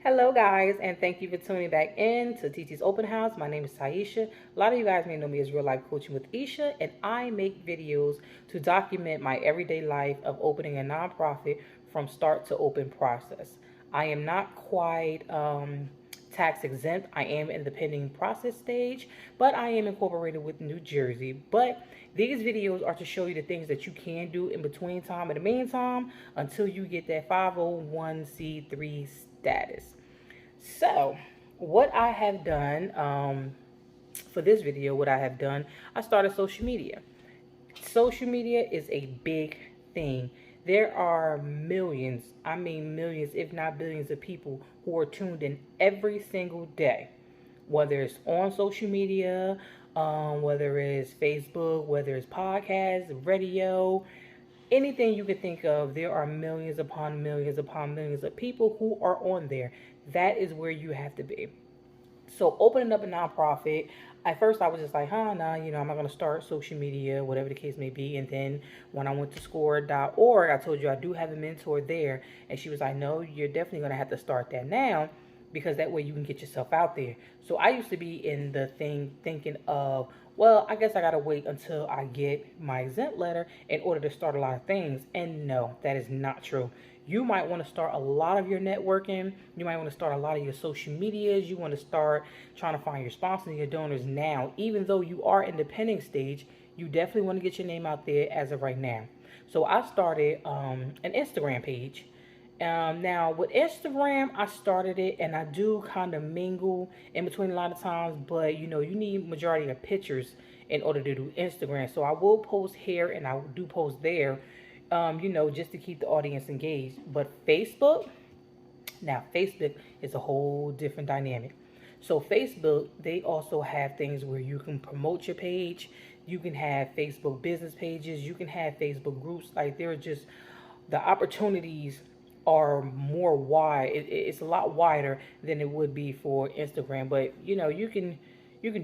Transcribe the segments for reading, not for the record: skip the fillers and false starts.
Hello guys, and thank you for tuning back in to TT's Open House. My name is Taisha. A lot of you guys may know me as Real Life Coaching with Isha, and I make videos to document my everyday life of opening a nonprofit from start to open process. I am not quite tax exempt. I am in the pending process stage, but I am incorporated with New Jersey. But these videos are to show you the things that you can do in between time and the meantime until you get that 501c3 status. So, what I have done for this video, what I have done, I started social media. Social media is a big thing. There are millions, I mean millions, if not billions of people who are tuned in every single day, whether it's on social media, whether it's Facebook, whether it's podcasts, radio, anything you can think of. There are millions upon millions upon millions of people who are on there. That is where you have to be. So opening up a nonprofit, at first I was just like, nah, I'm not gonna start social media, whatever the case may be. And then when I went to score.org, I told you I do have a mentor there, and she was like, no, you're definitely gonna have to start that now, because that way you can get yourself out there. So I used to be in the thing thinking of, well, I guess I gotta wait until I get my exempt letter in order to start a lot of things. And no, that is not true. You might want to start a lot of your networking. You might want to start a lot of your social medias. You want to start trying to find your sponsors and your donors now. Even though you are in the pending stage, you definitely want to get your name out there as of right now. So I started an Instagram page. Now with Instagram, I started it, and I do kind of mingle in between a lot of times, but you need majority of pictures in order to do Instagram. So I will post here and I do post there, just to keep the audience engaged. But Facebook is a whole different dynamic. So Facebook, they also have things where you can promote your page. You can have Facebook business pages. You can have Facebook groups. Like, they're just, the opportunities are more wide. It's a lot wider than it would be for Instagram. But you can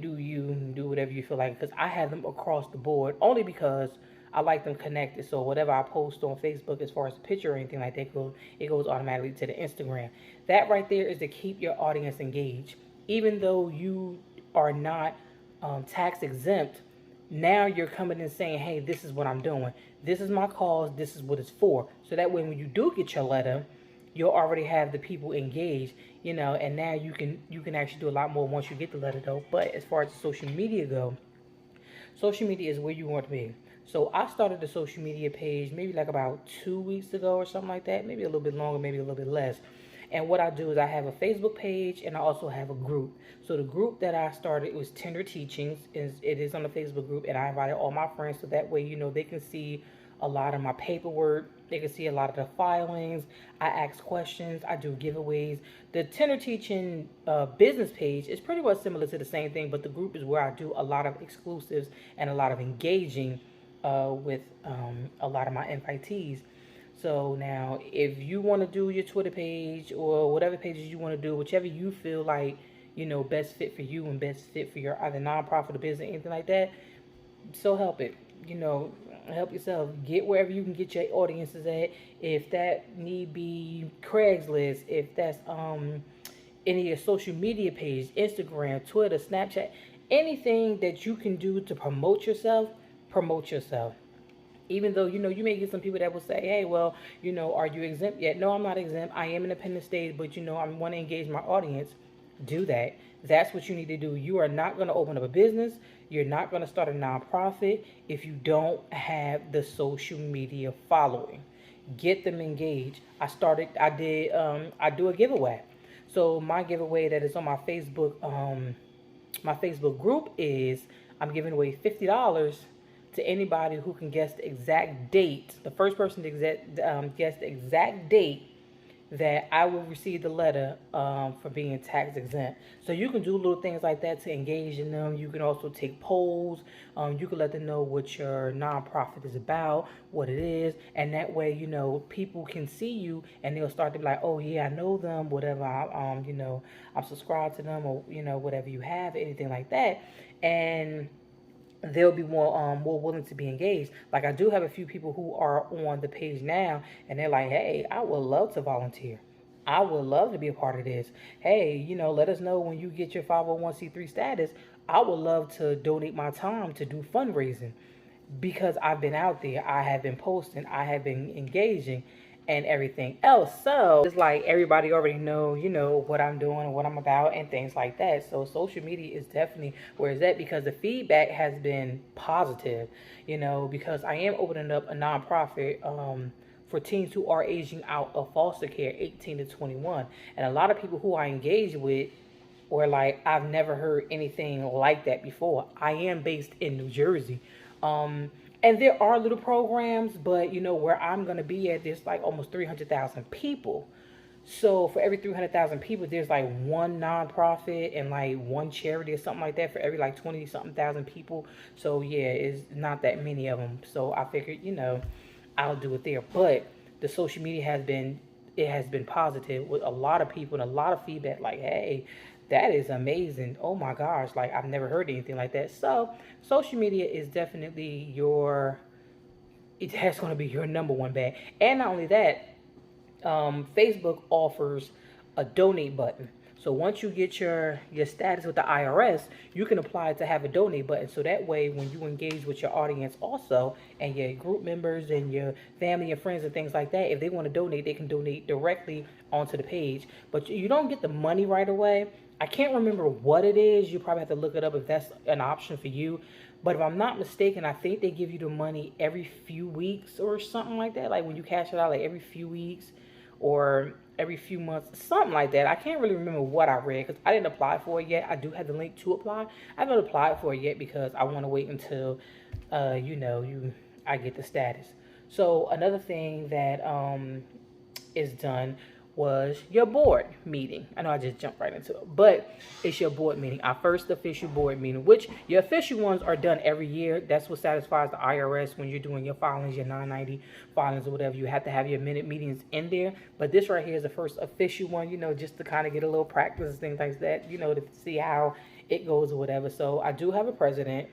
do whatever you feel like, because I have them across the board only because I like them connected. So whatever I post on Facebook as far as a picture or anything like that it goes automatically to the Instagram. That right there is to keep your audience engaged. Even though you are not tax exempt, now you're coming and saying, hey, this is what I'm doing. This is my cause. This is what it's for. So that way when you do get your letter, you'll already have the people engaged, and now you can actually do a lot more once you get the letter though. But as far as social media go, social media is where you want to be. So I started the social media page maybe like about 2 weeks ago or something like that, maybe a little bit longer, maybe a little bit less. And what I do is I have a Facebook page, and I also have a group. So the group that I started was Tender Teachings. It is on the Facebook group, and I invited all my friends, so that way they can see a lot of my paperwork. They can see a lot of the filings. I ask questions. I do giveaways. The Tender Teaching business page is pretty much similar to the same thing, but the group is where I do a lot of exclusives and a lot of engaging with a lot of my invitees. So now, if you want to do your Twitter page or whatever pages you want to do, whichever you feel like, best fit for you and best fit for your either nonprofit or business, anything like that, so help it. Help yourself. Get wherever you can get your audiences at. If that need be Craigslist, if that's any of your social media pages, Instagram, Twitter, Snapchat, anything that you can do to promote yourself, promote yourself. Even though, you may get some people that will say, hey, well, are you exempt yet? No, I'm not exempt. I am independent state, but, I want to engage my audience. Do that. That's what you need to do. You are not going to open up a business. You're not going to start a nonprofit if you don't have the social media following. Get them engaged. I do a giveaway. So my giveaway that is on my Facebook group is, I'm giving away $50 to anybody who can guess the exact date. The first person to guess the exact date that I will receive the letter for being tax exempt. So you can do little things like that to engage in them. You can also take polls. You can let them know what your nonprofit is about, what it is, and that way, people can see you and they'll start to be like, oh yeah, I know them, whatever. I'm subscribed to them, or whatever you have, anything like that, and they'll be more willing to be engaged. Like, I do have a few people who are on the page now, and they're like, hey, I would love to volunteer. I would love to be a part of this. Hey, let us know when you get your 501c3 status. I would love to donate my time to do fundraising because I've been out there, I have been posting, I have been engaging and everything else. So it's like everybody already know, what I'm doing, what I'm about and things like that. So social media is definitely where it's at because the feedback has been positive, because I am opening up a nonprofit for teens who are aging out of foster care, 18 to 21. And a lot of people who I engage with or like I've never heard anything like that before. I am based in New Jersey. And there are little programs, but where I'm going to be at, there's like almost 300,000 people. So for every 300,000 people, there's like one nonprofit and like one charity or something like that for every like 20 something thousand people. So yeah, it's not that many of them. So I figured, I'll do it there. But the social media has been positive with a lot of people and a lot of feedback like, hey, that is amazing. Oh my gosh, like I've never heard anything like that. So social media is definitely that's going to be your number one bag. And not only that, Facebook offers a donate button. So once you get your status with the IRS, you can apply to have a donate button. So that way, when you engage with your audience also, and your group members and your family and friends and things like that, if they want to donate, they can donate directly onto the page. But you don't get the money right away. I can't remember what it is. You probably have to look it up if that's an option for you. But if I'm not mistaken, I think they give you the money every few weeks or something like that. Like when you cash it out, like every few weeks or every few months, something like that. I can't really remember what I read because I didn't apply for it yet. I do have the link to apply. I haven't applied for it yet because I want to wait until, I get the status. So another thing that is done was your board meeting. I know I just jumped right into it, but it's your board meeting, our first official board meeting, which your official ones are done every year. That's what satisfies the IRS when you're doing your filings, your 990 filings or whatever. You have to have your minute meetings in there. But this right here is the first official one, just to kind of get a little practice and things like that, to see how it goes or whatever. So I do have a president,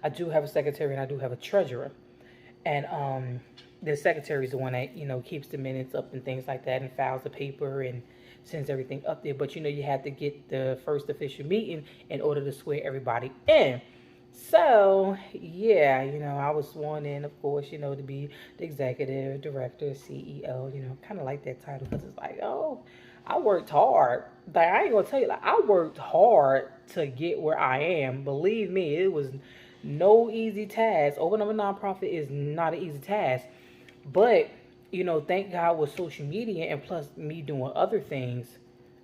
I do have a secretary, and I do have a treasurer. And the secretary is the one that keeps the minutes up and things like that and files the paper and sends everything up there. But you have to get the first official meeting in order to swear everybody in. So yeah, I was sworn in, of course, to be the executive director, CEO. Kind of like that title because it's like, oh, I worked hard. Like I ain't gonna tell you, like I worked hard to get where I am. Believe me, it was no easy task. Opening up a nonprofit is not an easy task. But, thank God with social media and plus me doing other things,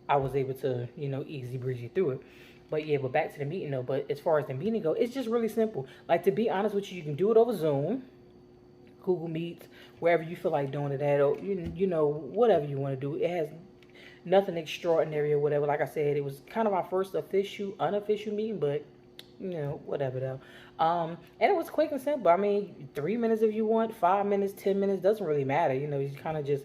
I was able to, easy breezy through it. But yeah, but back to the meeting though. But as far as the meeting go, it's just really simple. Like to be honest with you, you can do it over Zoom, Google Meets, wherever you feel like doing it at, or whatever you want to do. It has nothing extraordinary or whatever. Like I said, it was kind of our first unofficial meeting, but whatever though. And it was quick and simple. I mean, 3 minutes if you want, 5 minutes, 10 minutes, doesn't really matter. You kind of just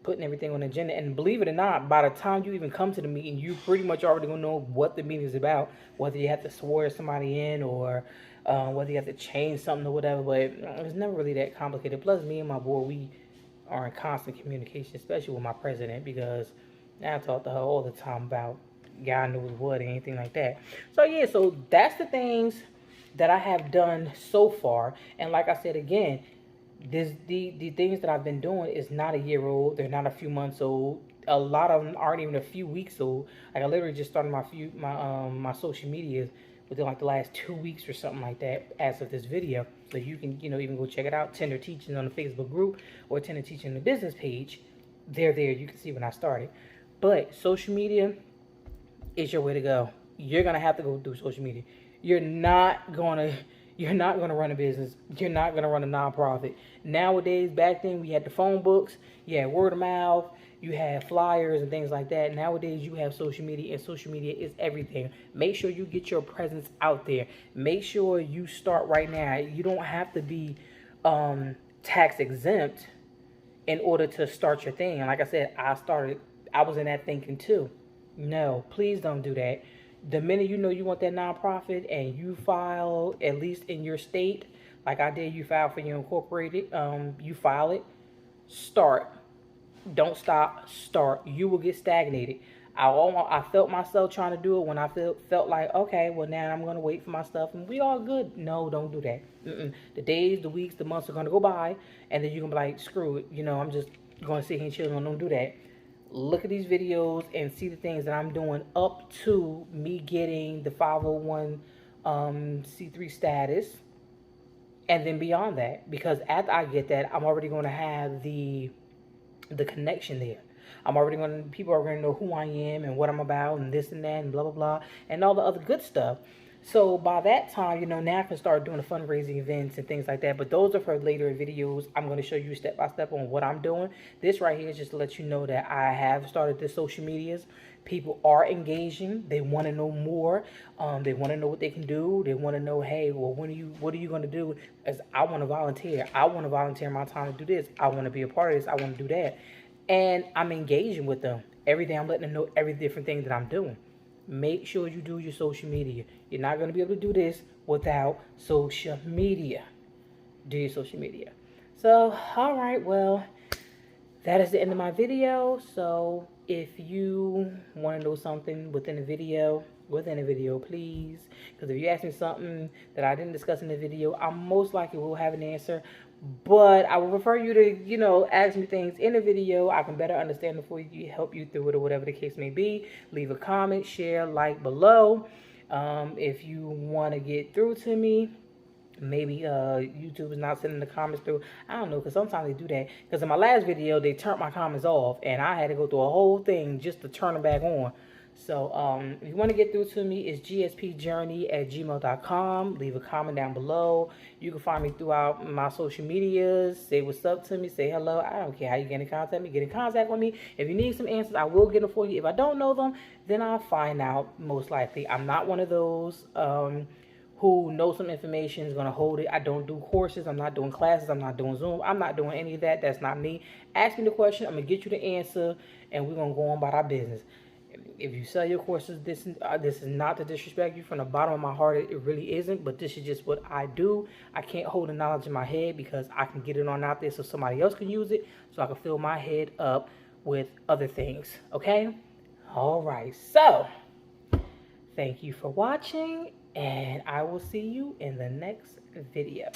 putting everything on the agenda. And believe it or not, by the time you even come to the meeting, you pretty much already gonna know what the meeting is about, whether you have to swear somebody in or whether you have to change something or whatever. But it's never really that complicated. Plus, me and my board, we are in constant communication, especially with my president, because I talk to her all the time about God knows what and anything like that. So yeah, so that's the things that I have done so far. And like I said again, the things that I've been doing is not a year old. They're not a few months old. A lot of them aren't even a few weeks old. Like I literally just started my social media within like the last 2 weeks or something like that as of this video. So you can even go check it out. Tender Teaching on the Facebook group or Tender Teaching on the business page. They're there. You can see when I started. But social media is your way to go. You're gonna have to go through social media. You're not gonna run a business. You're not gonna run a nonprofit. Nowadays, back then we had the phone books, you had word of mouth, you had flyers and things like that. Nowadays you have social media, and social media is everything. Make sure you get your presence out there. Make sure you start right now. You don't have to be tax exempt in order to start your thing. And like I said, I was in that thinking too. No, please don't do that. The minute you want that nonprofit and you file, at least in your state, like I did, you file for your incorporated, you file it, start. Don't stop, start. You will get stagnated. I felt myself trying to do it when I felt like, okay, well, now I'm going to wait for my stuff and we all good. No, don't do that. The days, the weeks, the months are going to go by, and then you're going to be like, screw it. I'm just going to sit here and chill. Don't do that. Look at these videos and see the things that I'm doing up to me getting the 501 C3 status, and then beyond that, because after I get that, I'm already going to have the connection there. People are going to know who I am and what I'm about and this and that and blah, blah, blah, and all the other good stuff. So by that time, now I can start doing the fundraising events and things like that. But those are for later videos. I'm going to show you step by step on what I'm doing. This right here is just to let you know that I have started the social medias. People are engaging. They want to know more. They want to know what they can do. They want to know, hey, well, what are you going to do? As I want to volunteer. I want to volunteer my time to do this. I want to be a part of this. I want to do that. And I'm engaging with them. Every day I'm letting them know every different thing that I'm doing. Make sure you do your social media. You're not going to be able to do this without social media. Do your social media. So, all right, well, that is the end of my video. So, if you want to know something within a video, please. Because if you ask me something that I didn't discuss in the video, I most likely will have an answer. But I would prefer you to, ask me things in the video. I can better understand before you help you through it or whatever the case may be. Leave a comment, share, like below. If you want to get through to me, maybe YouTube is not sending the comments through. I don't know, because sometimes they do that. Because in my last video, they turned my comments off, and I had to go through a whole thing just to turn them back on. So if you want to get through to me, it's gspjourney@gmail.com. Leave a comment down below. You can find me throughout my social medias. Say what's up to me. Say hello. I don't care how you get in contact with me. Get in contact with me. If you need some answers, I will get them for you. If I don't know them, then I'll find out most likely. I'm not one of those who knows some information is going to hold it. I don't do courses. I'm not doing classes. I'm not doing Zoom. I'm not doing any of that. That's not me. Ask me the question. I'm going to get you the answer, and we're going to go on about our business. If you sell your courses, this is not to disrespect you. From the bottom of my heart, it really isn't. But this is just what I do. I can't hold the knowledge in my head because I can get it on out there so somebody else can use it, so I can fill my head up with other things. Okay? All right. So, thank you for watching, and I will see you in the next video.